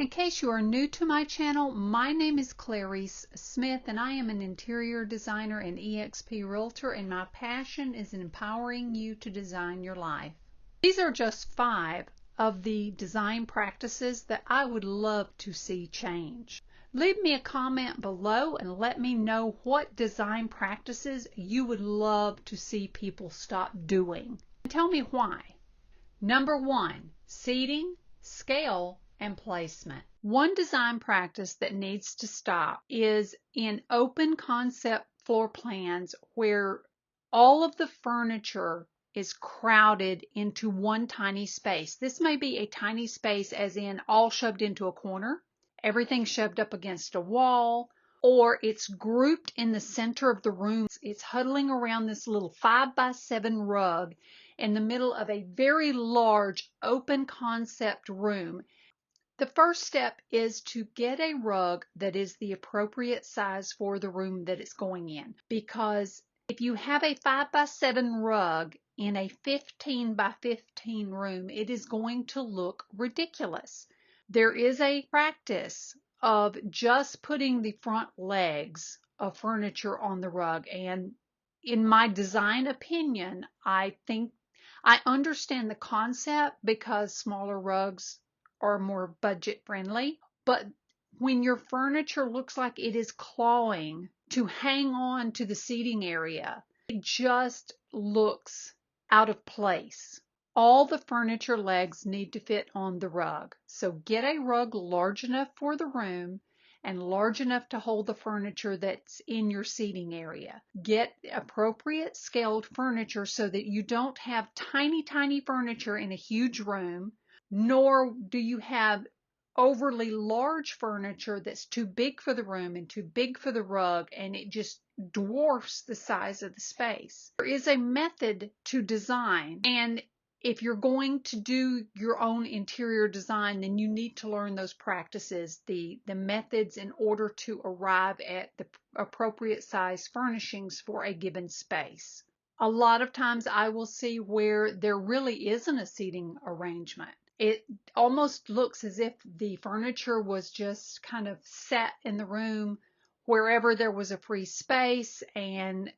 In case you are new to my channel, my name is Clarice Smith and I am an interior designer and eXp realtor, and my passion is in empowering you to design your life. These are just 5 of the design practices that I would love to see change. Leave me a comment below and let me know what design practices you would love to see people stop doing. Tell me why. Number 1, seating, scale, and placement. One design practice that needs to stop is in open concept floor plans where all of the furniture is crowded into one tiny space. This may be a tiny space as in all shoved into a corner, everything shoved up against a wall, or it's grouped in the center of the room. It's huddling around this little 5x7 rug in the middle of a very large open concept room. The first step is to get a rug that is the appropriate size for the room that it's going in, because if you have a 5x7 rug in a 15x15 room, it is going to look ridiculous. There is a practice of just putting the front legs of furniture on the rug, and in my design opinion, I think I understand the concept because smaller rugs are more budget friendly, but when your furniture looks like it is clawing to hang on to the seating area, it just looks out of place. All the furniture legs need to fit on the rug. So get a rug large enough for the room and large enough to hold the furniture that's in your seating area. Get appropriate scaled furniture so that you don't have tiny furniture in a huge room, nor do you have overly large furniture that's too big for the room and too big for the rug, and it just dwarfs the size of the space. There is a method to design, and if you're going to do your own interior design, then you need to learn those practices, the methods, in order to arrive at the appropriate size furnishings for a given space. A lot of times I will see where there really isn't a seating arrangement. It almost looks as if the furniture was just kind of set in the room wherever there was a free space, and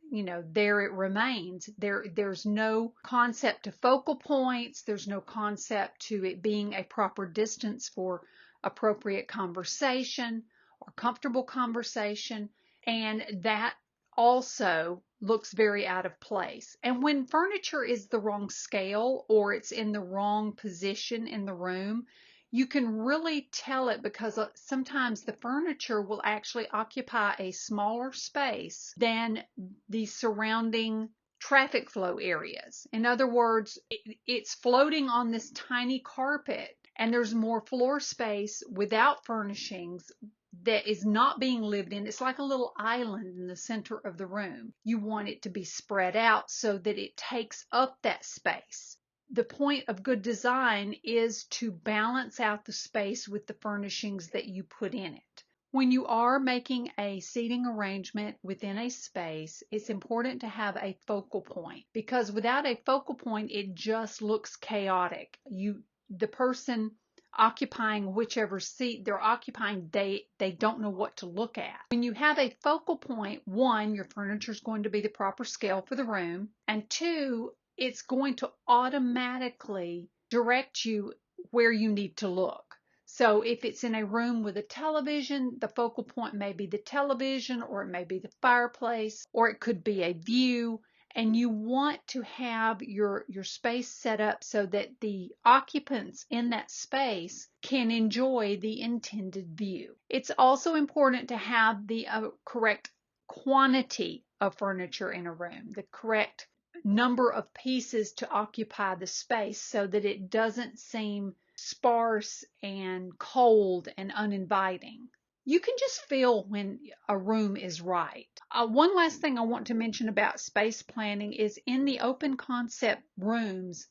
there it remains. There's no concept to focal points. There's no concept to it being a proper distance for appropriate conversation or comfortable conversation, and that also looks very out of place. And when furniture is the wrong scale or it's in the wrong position in the room, you can really tell it, because sometimes the furniture will actually occupy a smaller space than the surrounding traffic flow areas. In other words, it's floating on this tiny carpet, and there's more floor space without furnishings that is not being lived in. It's like a little island in the center of the room. You want it to be spread out so that it takes up that space. The point of good design is to balance out the space with the furnishings that you put in it. When you are making a seating arrangement within a space, it's important to have a focal point, because without a focal point, it just looks chaotic. The person occupying whichever seat they're occupying, they don't know what to look at. When you have a focal point, 1, your furniture is going to be the proper scale for the room, and 2, it's going to automatically direct you where you need to look. So if it's in a room with a television, the focal point may be the television, or it may be the fireplace, or it could be a view. And you want to have your space set up so that the occupants in that space can enjoy the intended view. It's also important to have the correct quantity of furniture in a room, the correct number of pieces to occupy the space, so that it doesn't seem sparse and cold and uninviting. You can just feel when a room is right. One last thing I want to mention about space planning is, in the open concept rooms,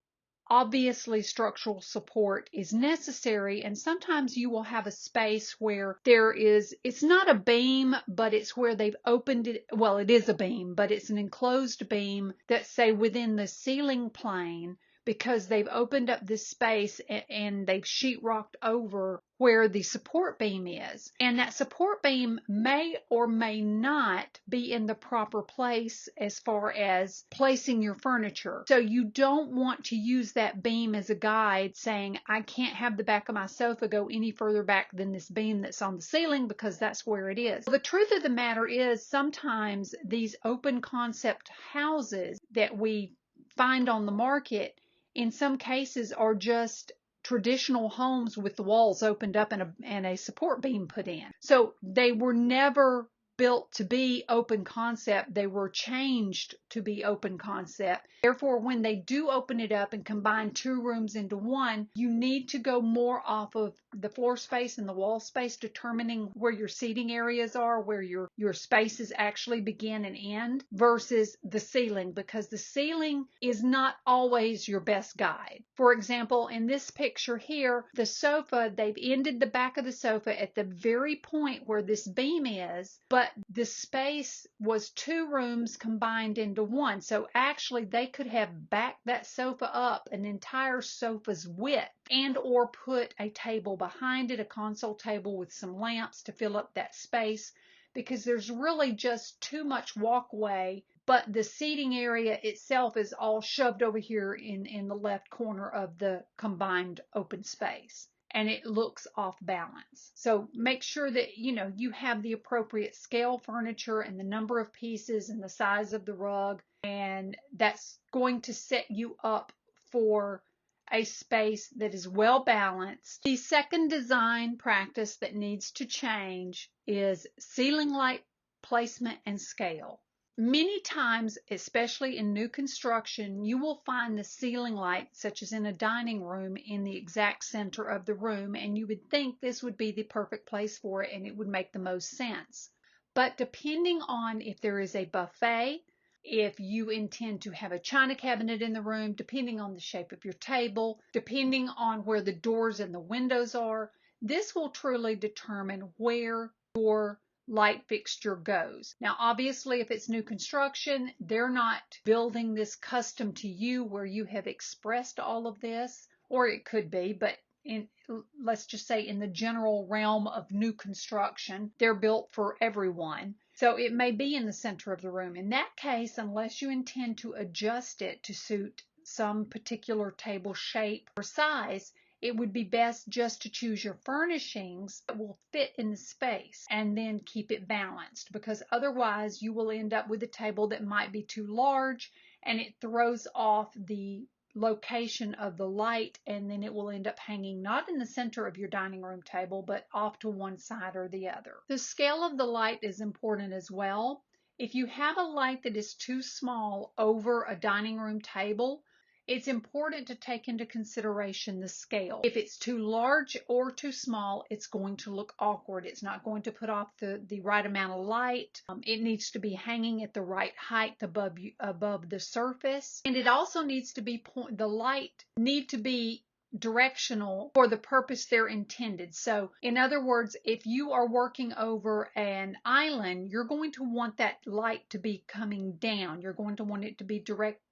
obviously structural support is necessary, and sometimes you will have a space where it's not a beam, but it's where they've opened it. Well, it is a beam, but it's an enclosed beam that's, say, within the ceiling plane, because they've opened up this space and they've sheetrocked over where the support beam is. And that support beam may or may not be in the proper place as far as placing your furniture. So you don't want to use that beam as a guide saying, I can't have the back of my sofa go any further back than this beam that's on the ceiling because that's where it is. The truth of the matter is sometimes these open concept houses that we find on the market in some cases are just traditional homes with the walls opened up and a support beam put in. So they were never built to be open concept. They were changed to be open concept. Therefore, when they do open it up and combine two rooms into one, you need to go more off of the floor space and the wall space, determining where your seating areas are, where your spaces actually begin and end, versus the ceiling, because the ceiling is not always your best guide. For example, in this picture here, the sofa, they've ended the back of the sofa at the very point where this beam is, but the space was two rooms combined into one. So actually they could have backed that sofa up an entire sofa's width and or put a table behind it, a console table with some lamps to fill up that space, because there's really just too much walkway, but the seating area itself is all shoved over here in the left corner of the combined open space. And it looks off balance. So make sure that you have the appropriate scale furniture and the number of pieces and the size of the rug, and that's going to set you up for a space that is well balanced. The second design practice that needs to change is ceiling light placement and scale. Many times, especially in new construction, you will find the ceiling light, such as in a dining room, in the exact center of the room, and you would think this would be the perfect place for it and it would make the most sense. But depending on if there is a buffet, if you intend to have a china cabinet in the room, depending on the shape of your table, depending on where the doors and the windows are, this will truly determine where your light fixture goes. Now, obviously, if it's new construction, they're not building this custom to you where you have expressed all of this, or it could be, but let's just say in the general realm of new construction, they're built for everyone. So it may be in the center of the room. In that case, unless you intend to adjust it to suit some particular table shape or size, it would be best just to choose your furnishings that will fit in the space and then keep it balanced, because otherwise you will end up with a table that might be too large and it throws off the location of the light, and then it will end up hanging not in the center of your dining room table but off to one side or the other. The scale of the light is important as well. If you have a light that is too small over a dining room table, it's important to take into consideration the scale. If it's too large or too small, it's going to look awkward. It's not going to put off the right amount of light. It needs to be hanging at the right height above the surface. And it also needs to be, the light need to be directional for the purpose they're intended. So in other words, if you are working over an island, you're going to want that light to be coming down. You're going to want it to be directional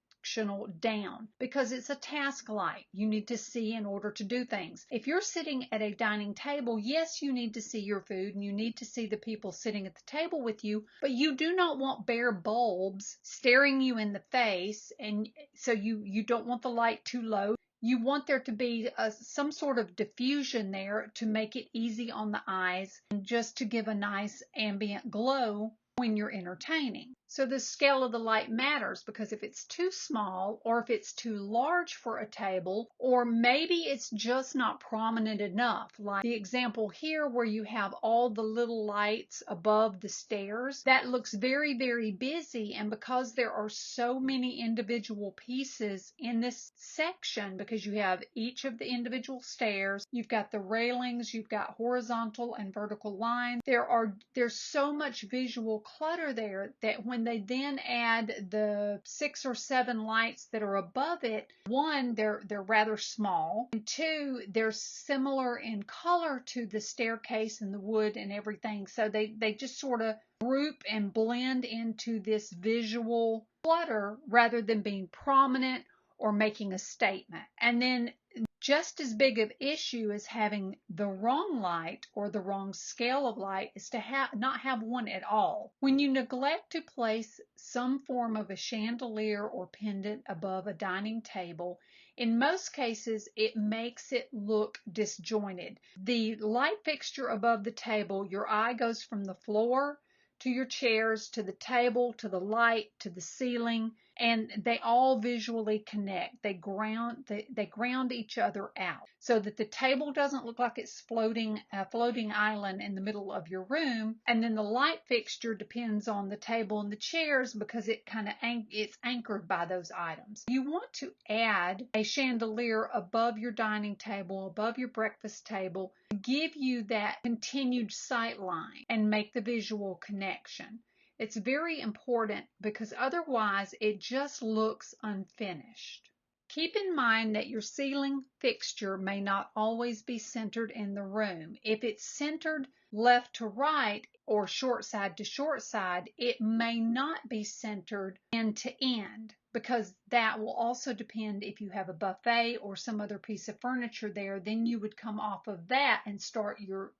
down, because it's a task light. You need to see in order to do things. If you're sitting at a dining table, yes, you need to see your food and you need to see the people sitting at the table with you, but you do not want bare bulbs staring you in the face, and so you don't want the light too low. You want there to be some sort of diffusion there to make it easy on the eyes and just to give a nice ambient glow when you're entertaining. So the scale of the light matters, because if it's too small or if it's too large for a table, or maybe it's just not prominent enough, like the example here where you have all the little lights above the stairs, that looks very, very busy. And because there are so many individual pieces in this section, because you have each of the individual stairs, you've got the railings, you've got horizontal and vertical lines, there's so much visual clutter there that when they then add the 6 or 7 lights that are above it, one, they're rather small, and two, they're similar in color to the staircase and the wood and everything. So they just sort of group and blend into this visual clutter rather than being prominent or making a statement. And then just as big of issue as having the wrong light or the wrong scale of light is to not have one at all. When you neglect to place some form of a chandelier or pendant above a dining table, in most cases it makes it look disjointed. The light fixture above the table, your eye goes from the floor to your chairs, to the table, to the light, to the ceiling, and they all visually connect. They ground each other out so that the table doesn't look like it's a floating island in the middle of your room, and then the light fixture depends on the table and the chairs because it's anchored by those items. You want to add a chandelier above your dining table, above your breakfast table, give you that continued sight line and make the visual connection. It's very important because otherwise it just looks unfinished. Keep in mind that your ceiling fixture may not always be centered in the room. If it's centered left to right or short side to short side, it may not be centered end to end, because that will also depend if you have a buffet or some other piece of furniture there. Then you would come off of that and start your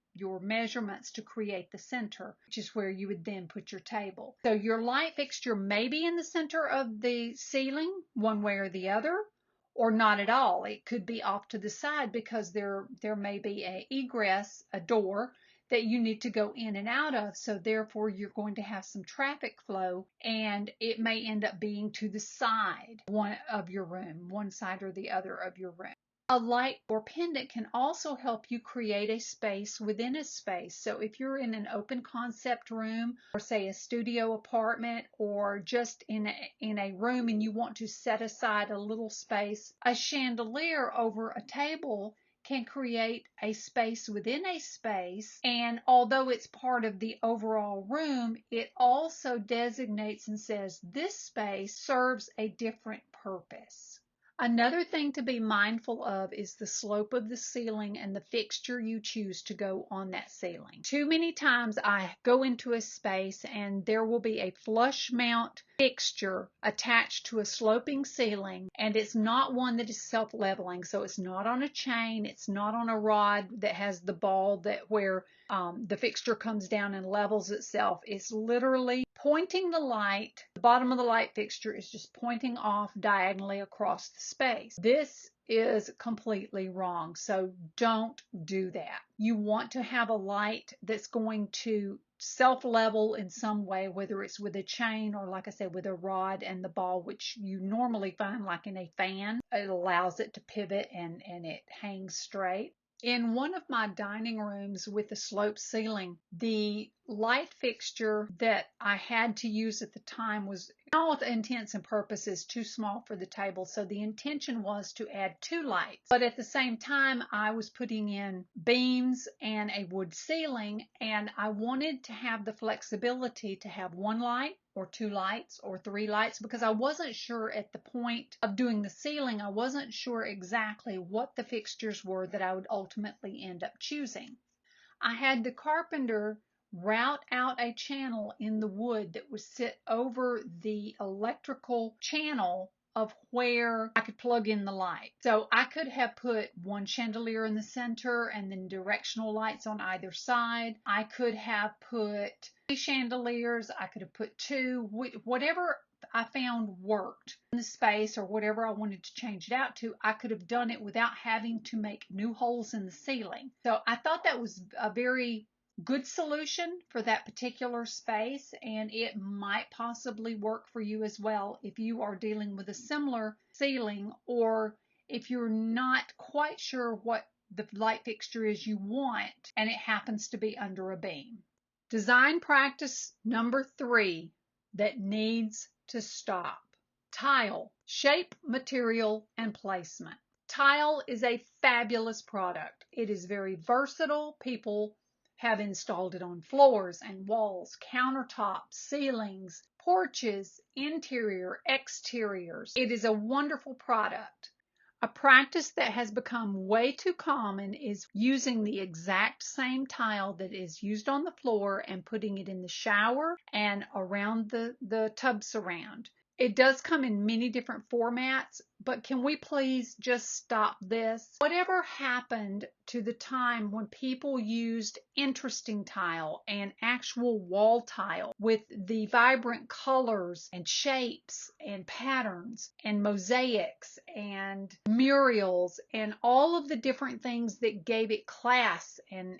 measurements to create the center, which is where you would then put your table. So your light fixture may be in the center of the ceiling one way or the other, or not at all. It could be off to the side because there may be a door that you need to go in and out of, so therefore you're going to have some traffic flow, and it may end up being to the side one side or the other of your room. A light or pendant can also help you create a space within a space. So if you're in an open concept room, or say a studio apartment, or just in a room and you want to set aside a little space, a chandelier over a table can create a space within a space, and although it's part of the overall room, it also designates and says this space serves a different purpose. Another thing to be mindful of is the slope of the ceiling and the fixture you choose to go on that ceiling. Too many times I go into a space and there will be a flush mount fixture attached to a sloping ceiling, and it's not one that is self-leveling. So it's not on a chain, it's not on a rod that has the ball where the fixture comes down and levels itself. It's literally pointing the light. The bottom of the light fixture is just pointing off diagonally across the space. This is completely wrong, so don't do that. You want to have a light that's going to self-level in some way, whether it's with a chain or, like I said, with a rod and the ball, which you normally find like in a fan. It allows it to pivot and it hangs straight. In one of my dining rooms with the sloped ceiling, the light fixture that I had to use at the time was, in all intents and purposes, too small for the table. So the intention was to add 2 lights. But at the same time, I was putting in beams and a wood ceiling, and I wanted to have the flexibility to have 1 light or 2 lights or 3 lights, because I wasn't sure at the point of doing the ceiling, I wasn't sure exactly what the fixtures were that I would ultimately end up choosing. I had the carpenter route out a channel in the wood that would sit over the electrical channel of where I could plug in the light. So I could have put 1 chandelier in the center and then directional lights on either side. I could have put 3 chandeliers. I could have put 2, whatever I found worked in the space, or whatever I wanted to change it out to. I could have done it without having to make new holes in the ceiling. So I thought that was a very good solution for that particular space, and it might possibly work for you as well if you are dealing with a similar ceiling, or if you're not quite sure what the light fixture is you want and it happens to be under a beam. Design practice number 3 that needs to stop. Tile, shape, material, and placement. Tile is a fabulous product. It is very versatile. People have installed it on floors and walls, countertops, ceilings, porches, interior, exteriors. It is a wonderful product. A practice that has become way too common is using the exact same tile that is used on the floor and putting it in the shower and around the tub surround. It does come in many different formats, but can we please just stop this? Whatever happened to the time when people used interesting tile and actual wall tile with the vibrant colors and shapes and patterns and mosaics and murals and all of the different things that gave it class and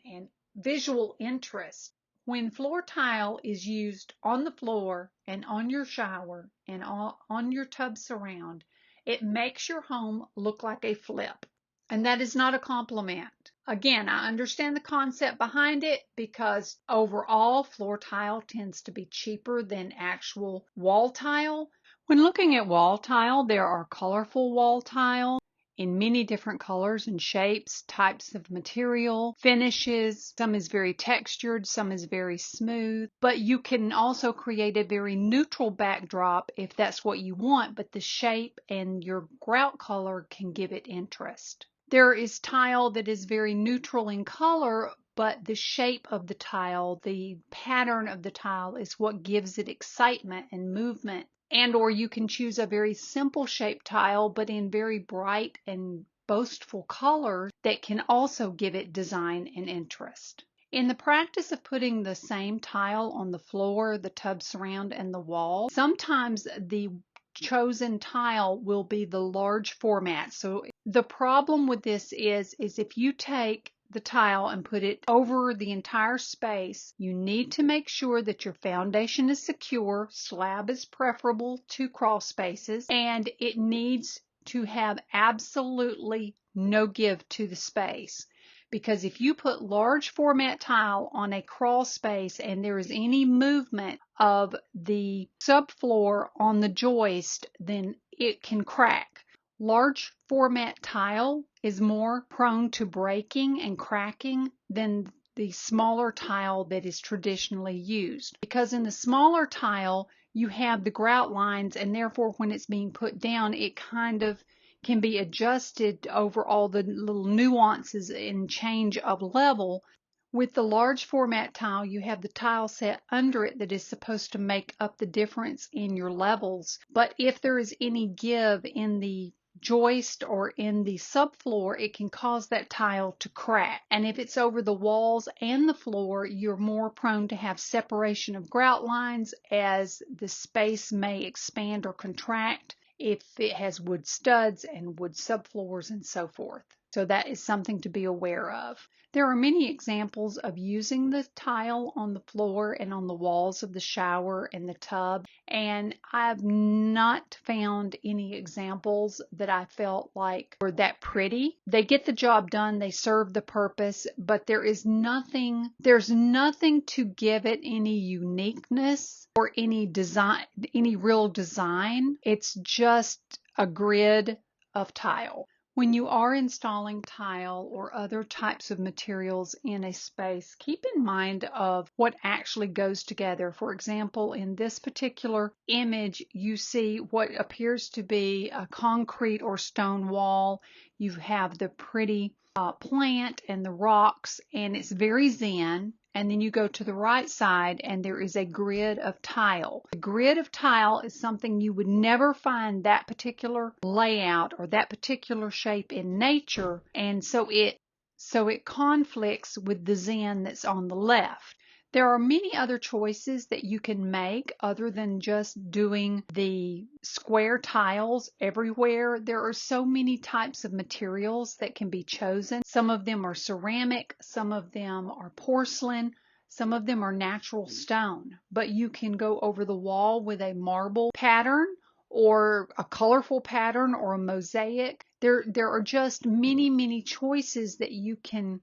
visual interest? When floor tile is used on the floor and on your shower and on your tub surround, it makes your home look like a flip. And that is not a compliment. Again, I understand the concept behind it because overall floor tile tends to be cheaper than actual wall tile. When looking at wall tile, there are colorful wall tile in many different colors and shapes, types of material, finishes. Some is very textured, some is very smooth, but you can also create a very neutral backdrop if that's what you want, but the shape and your grout color can give it interest. There is tile that is very neutral in color, but the shape of the tile, the pattern of the tile is what gives it excitement and movement. And or you can choose a very simple shaped tile, but in very bright and boastful colors that can also give it design and interest. In the practice of putting the same tile on the floor, the tub surround, and the wall, sometimes the chosen tile will be the large format. So the problem with this is if you take the tile and put it over the entire space, you need to make sure that your foundation is secure. Slab is preferable to crawl spaces, and it needs to have absolutely no give to the space. Because if you put large format tile on a crawl space and there is any movement of the subfloor on the joist, then it can crack. Large format tile is more prone to breaking and cracking than the smaller tile that is traditionally used. Because in the smaller tile, you have the grout lines, and therefore when it's being put down, it kind of can be adjusted over all the little nuances and change of level. With the large format tile, you have the tile set under it that is supposed to make up the difference in your levels. But if there is any give in the joist or in the subfloor, it can cause that tile to crack. And if it's over the walls and the floor, you're more prone to have separation of grout lines as the space may expand or contract if it has wood studs and wood subfloors and so forth. So that is something to be aware of. There are many examples of using the tile on the floor and on the walls of the shower and the tub, and I've not found any examples that I felt like were that pretty. They get the job done, they serve the purpose, but there's nothing to give it any uniqueness or any design, any real design. It's just a grid of tile. When you are installing tile or other types of materials in a space, keep in mind of what actually goes together. For example, in this particular image, you see what appears to be a concrete or stone wall. You have the pretty plant and the rocks, and it's very zen. And then you go to the right side and there is a grid of tile. The grid of tile is something you would never find that particular layout or that particular shape in nature, and so it conflicts with the zen that's on the left. There are many other choices that you can make other than just doing the square tiles everywhere. There are so many types of materials that can be chosen. Some of them are ceramic, some of them are porcelain, some of them are natural stone. But you can go over the wall with a marble pattern or a colorful pattern or a mosaic. There are just many choices that you can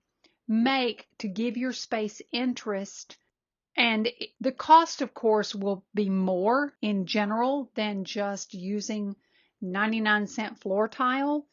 make to give your space interest. And the cost, of course, will be more in general than just using 99-cent floor tile.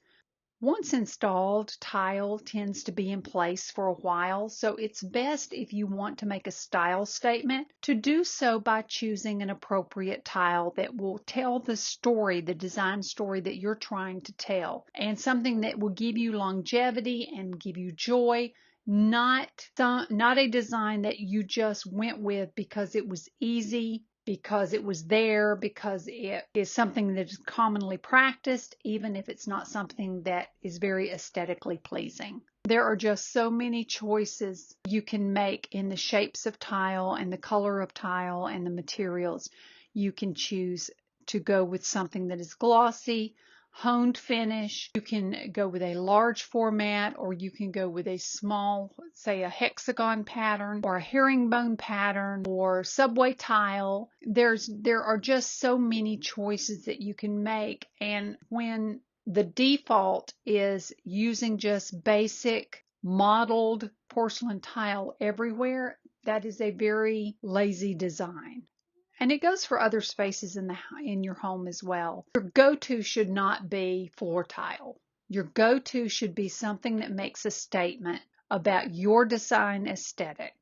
Once installed, tile tends to be in place for a while, so it's best if you want to make a style statement to do so by choosing an appropriate tile that will tell the story, the design story that you're trying to tell, and something that will give you longevity and give you joy. Not a design that you just went with because it was easy because it was there, because it is something that is commonly practiced, even if it's not something that is very aesthetically pleasing. There are just so many choices you can make in the shapes of tile and the color of tile and the materials. You can choose to go with something that is glossy, honed finish. You can go with a large format, or you can go with a small, say a hexagon pattern or a herringbone pattern or subway tile. There are just so many choices that you can make, and when the default is using just basic modeled porcelain tile everywhere, that is a very lazy design. And it goes for other spaces in your home as well. Your go-to should not be floor tile. Your go-to should be something that makes a statement about your design aesthetic.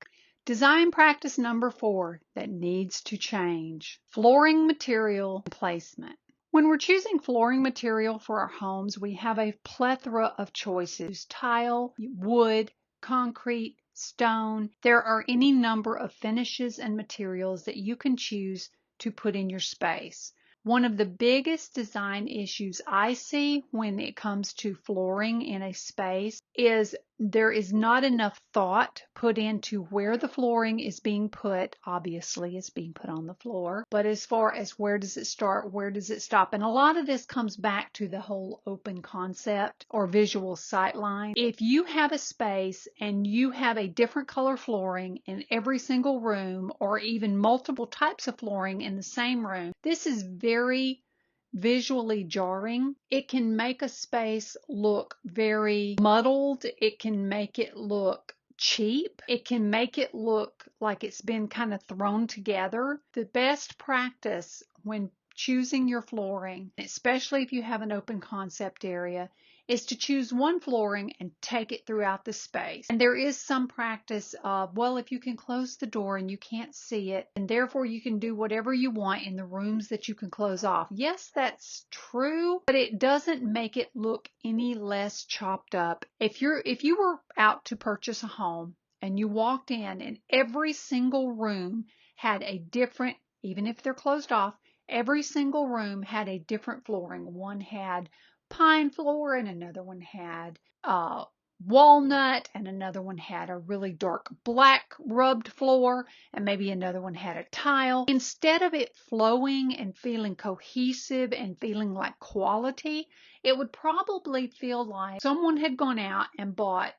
Design practice number 4 that needs to change: flooring material placement. When we're choosing flooring material for our homes, we have a plethora of choices: tile, wood, concrete, stone. There are any number of finishes and materials that you can choose to put in your space. One of the biggest design issues I see when it comes to flooring in a space is there is not enough thought put into where the flooring is being put. Obviously, it's being put on the floor, but as far as where does it start, where does it stop? And a lot of this comes back to the whole open concept or visual sightline. If you have a space and you have a different color flooring in every single room, or even multiple types of flooring in the same room, this is very visually jarring. It can make a space look very muddled. It can make it look cheap. It can make it look like it's been kind of thrown together. The best practice when choosing your flooring, especially if you have an open concept area, is to choose one flooring and take it throughout the space. And there is some practice of, well, if you can close the door and you can't see it, and therefore you can do whatever you want in the rooms that you can close off. Yes, that's true, but it doesn't make it look any less chopped up. If you were out to purchase a home and you walked in and every single room had a different, even if they're closed off, every single room had a different flooring. One had pine floor, and another one had walnut, and another one had a really dark black rubbed floor, and maybe another one had a tile. Instead of it flowing and feeling cohesive and feeling like quality, it would probably feel like someone had gone out and bought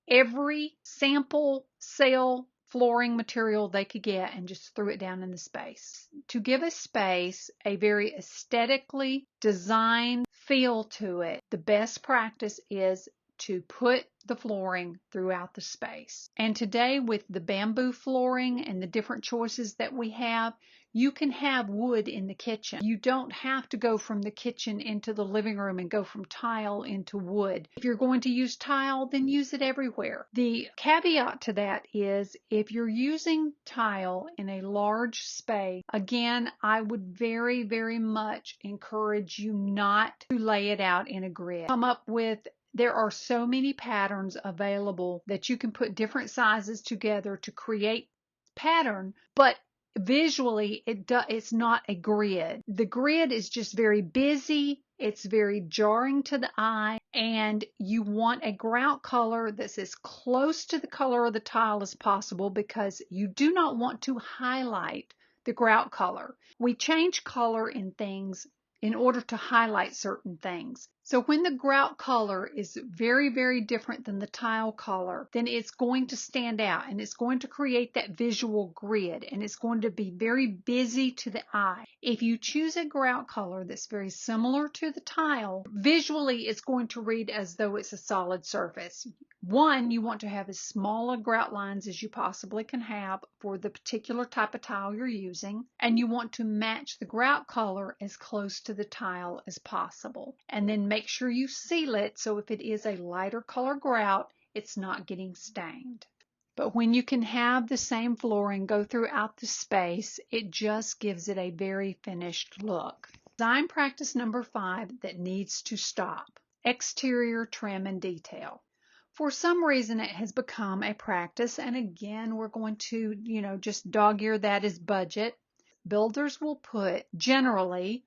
every sample sale flooring material they could get and just threw it down in the space. To give a space a very aesthetically designed feel to it, the best practice is to put the flooring throughout the space. And today, with the bamboo flooring and the different choices that we have, you can have wood in the kitchen. You don't have to go from the kitchen into the living room and go from tile into wood. If you're going to use tile, then use it everywhere. The caveat to that is if you're using tile in a large space, again, I would very, very much encourage you not to lay it out in a grid. There are so many patterns available that you can put different sizes together to create pattern, but visually it's not a grid. The grid is just very busy. It's very jarring to the eye, and you want a grout color that's as close to the color of the tile as possible because you do not want to highlight the grout color. We change color in things in order to highlight certain things. So when the grout color is very, very different than the tile color, then it's going to stand out and it's going to create that visual grid, and it's going to be very busy to the eye. If you choose a grout color that's very similar to the tile, visually it's going to read as though it's a solid surface. One, you want to have as small grout lines as you possibly can have for the particular type of tile you're using, and you want to match the grout color as close to the tile as possible. And then make sure you seal it so if it is a lighter color grout, it's not getting stained. But when you can have the same flooring go throughout the space, it just gives it a very finished look. Design practice number 5 that needs to stop: exterior trim and detail. For some reason, it has become a practice, and again, we're going to, just dog-ear that as budget. builders will put generally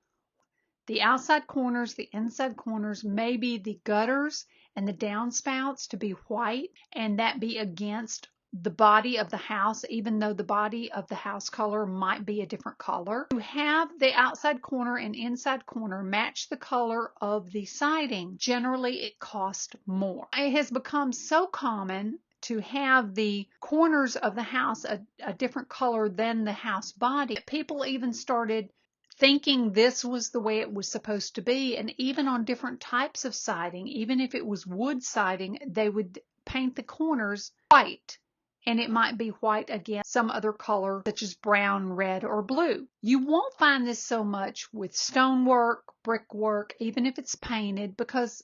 the outside corners, the inside corners, maybe the gutters and the downspouts to be white, and that be against the body of the house, even though the body of the house color might be a different color. To have the outside corner and inside corner match the color of the siding, generally it costs more. It has become so common to have the corners of the house a different color than the house body. People even started thinking this was the way it was supposed to be, and even on different types of siding, even if it was wood siding, they would paint the corners white, and it might be white against some other color such as brown, red, or blue. You won't find this so much with stonework, brickwork, even if it's painted, because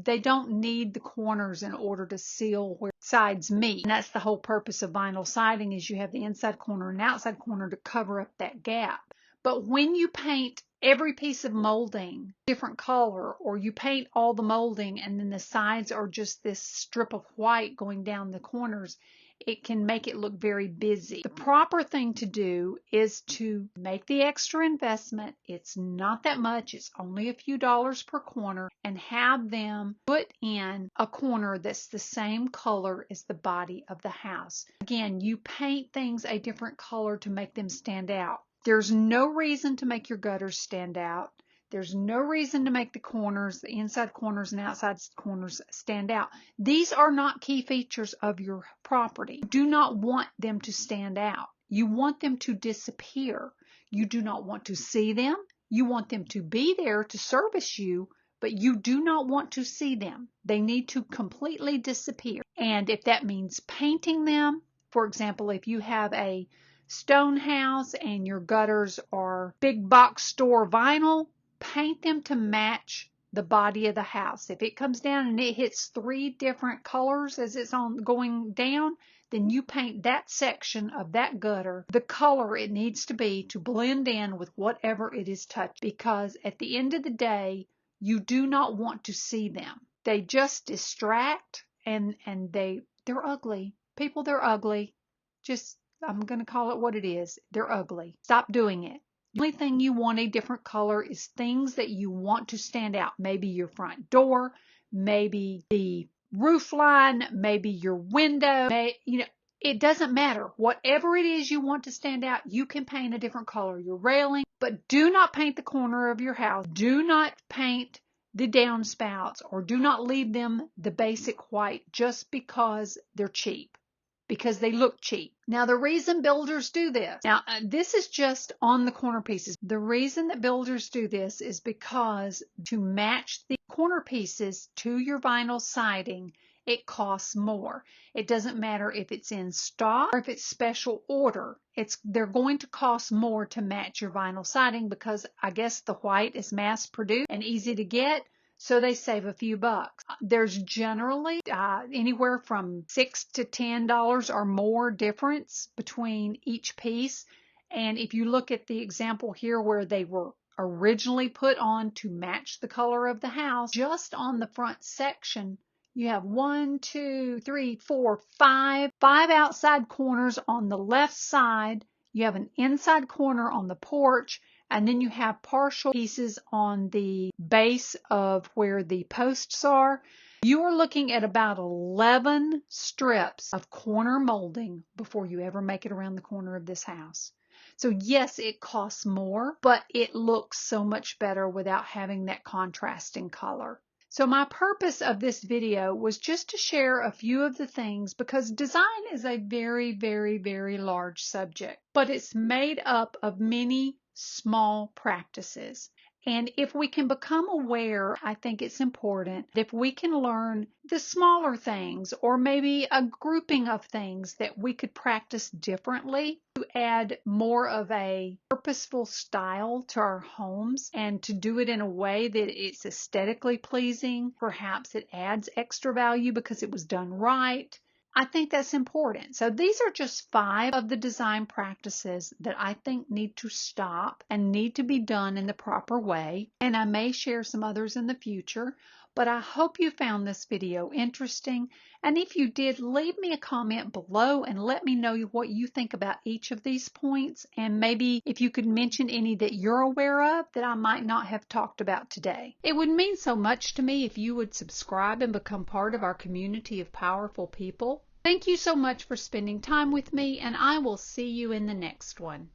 they don't need the corners in order to seal where sides meet. And that's the whole purpose of vinyl siding, is you have the inside corner and outside corner to cover up that gap. But when you paint every piece of molding different color, or you paint all the molding and then the sides are just this strip of white going down the corners, it can make it look very busy. The proper thing to do is to make the extra investment. It's not that much. It's only a few dollars per corner, and have them put in a corner that's the same color as the body of the house. Again, you paint things a different color to make them stand out. There's no reason to make your gutters stand out. There's no reason to make the corners, the inside corners and outside corners, stand out. These are not key features of your property. You do not want them to stand out. You want them to disappear. You do not want to see them. You want them to be there to service you, but you do not want to see them. They need to completely disappear. And if that means painting them, for example, if you have a stone house and your gutters are big box store vinyl, paint them to match the body of the house. If it comes down and it hits 3 different colors as it's going down, then you paint that section of that gutter the color it needs to be to blend in with whatever it is touched, because at the end of the day, you do not want to see them. They just distract, and they're ugly. People, they're ugly. I'm going to call it what it is. They're ugly. Stop doing it. The only thing you want a different color is things that you want to stand out. Maybe your front door, maybe the roof line, maybe your window. It doesn't matter. Whatever it is you want to stand out, you can paint a different color. Your railing, but do not paint the corner of your house. Do not paint the downspouts, or do not leave them the basic white just because they're cheap. Because they look cheap. Now, the reason builders do this, this is just on the corner pieces. The reason that builders do this is because to match the corner pieces to your vinyl siding, it costs more. It doesn't matter if it's in stock or if it's special order. They're going to cost more to match your vinyl siding, because I guess the white is mass produced and easy to get. So they save a few bucks. There's generally anywhere from $6 to $10 or more difference between each piece. And if you look at the example here where they were originally put on to match the color of the house, just on the front section, you have 5 outside corners on the left side. You have an inside corner on the porch. And then you have partial pieces on the base of where the posts are. You are looking at about 11 strips of corner molding before you ever make it around the corner of this house. So yes, it costs more, but it looks so much better without having that contrasting color. So my purpose of this video was just to share a few of the things, because design is a very, very, very large subject, but it's made up of many small practices. And if we can become aware, I think it's important if we can learn the smaller things, or maybe a grouping of things that we could practice differently to add more of a purposeful style to our homes, and to do it in a way that it's aesthetically pleasing. Perhaps it adds extra value because it was done right. I think that's important. So these are just 5 of the design practices that I think need to stop and need to be done in the proper way. And I may share some others in the future. but I hope you found this video interesting. And if you did, leave me a comment below and let me know what you think about each of these points. And maybe if you could mention any that you're aware of that I might not have talked about today. It would mean so much to me if you would subscribe and become part of our community of powerful people. Thank you so much for spending time with me, and I will see you in the next one.